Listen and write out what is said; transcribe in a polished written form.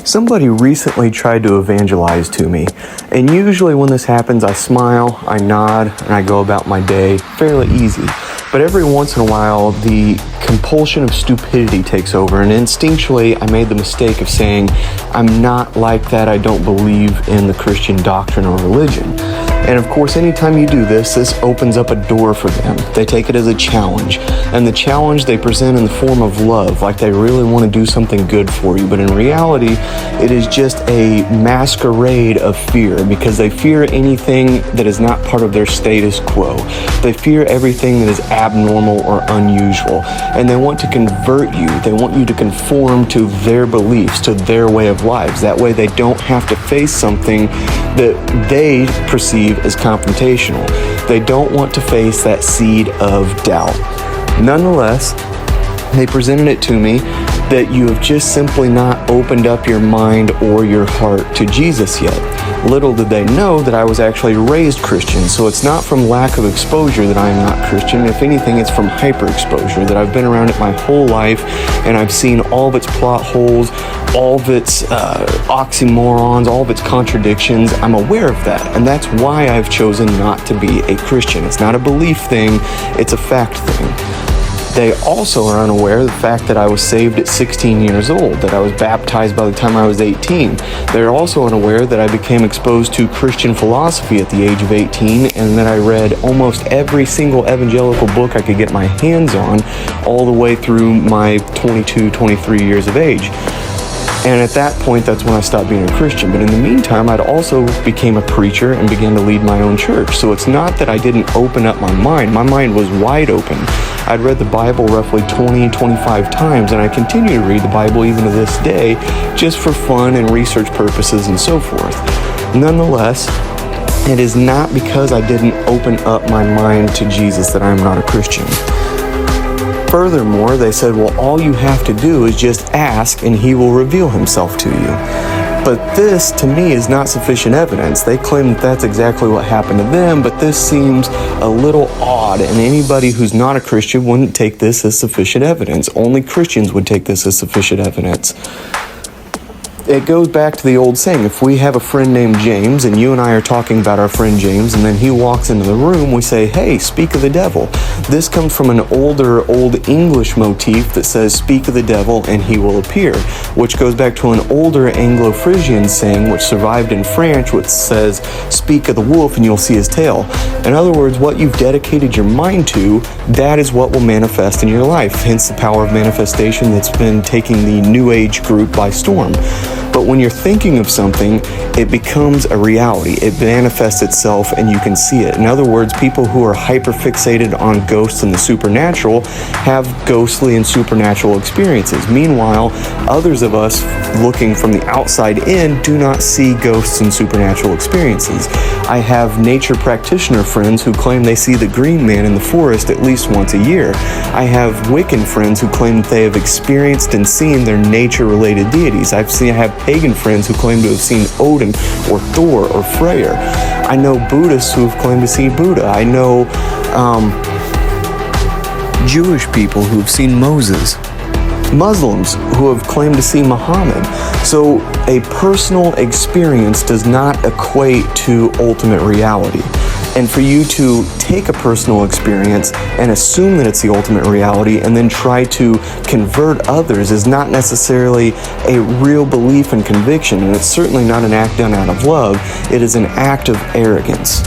Somebody recently tried to evangelize to me, and usually when this happens, I smile, I nod, and I go about my day fairly easy. But every once in a while, the compulsion of stupidity takes over, and instinctually, I made the mistake of saying, I'm not like that, I don't believe in the Christian doctrine or religion. And of course, anytime you do this, this opens up a door for them. They take it as a challenge. And the challenge they present in the form of love, like they really want to do something good for you. But in reality, it is just a masquerade of fear, because they fear anything that is not part of their status quo. They fear everything that is abnormal or unusual. And they want to convert you. They want you to conform to their beliefs, to their way of lives. That way they don't have to face something that they perceive as confrontational. They don't want to face that seed of doubt. Nonetheless, they presented it to me that you have just simply not opened up your mind or your heart to Jesus yet. Little did they know that I was actually raised Christian, so it's not from lack of exposure that I am not Christian. If anything, it's from hyper-exposure, that I've been around it my whole life, and I've seen all of its plot holes, all of its oxymorons, all of its contradictions. I'm aware of that, and that's why I've chosen not to be a Christian. It's not a belief thing, it's a fact thing. They also are unaware of the fact that I was saved at 16 years old, that I was baptized by the time I was 18. They're also unaware that I became exposed to Christian philosophy at the age of 18, and that I read almost every single evangelical book I could get my hands on all the way through my 22, 23 years of age. And at that point, that's when I stopped being a Christian. But in the meantime, I'd also became a preacher and began to lead my own church. So it's not that I didn't open up my mind. My mind was wide open. I'd read the Bible roughly 20, 25 times, and I continue to read the Bible even to this day, just for fun and research purposes and so forth. Nonetheless, it is not because I didn't open up my mind to Jesus that I'm not a Christian. Furthermore, they said, well, all you have to do is just ask and he will reveal himself to you. But this, to me, is not sufficient evidence. They claim that that's exactly what happened to them, but this seems a little odd, and anybody who's not a Christian wouldn't take this as sufficient evidence. Only Christians would take this as sufficient evidence. It goes back to the old saying, if we have a friend named James, and you and I are talking about our friend James, and then he walks into the room, we say, hey, speak of the devil. This comes from an Old English motif that says, speak of the devil and he will appear, which goes back to an older Anglo-Frisian saying, which survived in French, which says, speak of the wolf and you'll see his tail. In other words, what you've dedicated your mind to, that is what will manifest in your life, hence the power of manifestation that's been taking the New Age group by storm. But when you're thinking of something, it becomes a reality. It manifests itself and you can see it. In other words, people who are hyper-fixated on ghosts and the supernatural have ghostly and supernatural experiences. Meanwhile, others of us looking from the outside in do not see ghosts and supernatural experiences. I have nature practitioner friends who claim they see the green man in the forest at least once a year. I have Wiccan friends who claim that they have experienced and seen their nature-related deities. I have pagan friends who claim to have seen Odin or Thor or Freyr. I know Buddhists who have claimed to see Buddha. I know Jewish people who have seen Moses. Muslims who have claimed to see Muhammad. So a personal experience does not equate to ultimate reality. And for you to take a personal experience and assume that it's the ultimate reality and then try to convert others is not necessarily a real belief and conviction, and it's certainly not an act done out of love. It is an act of arrogance.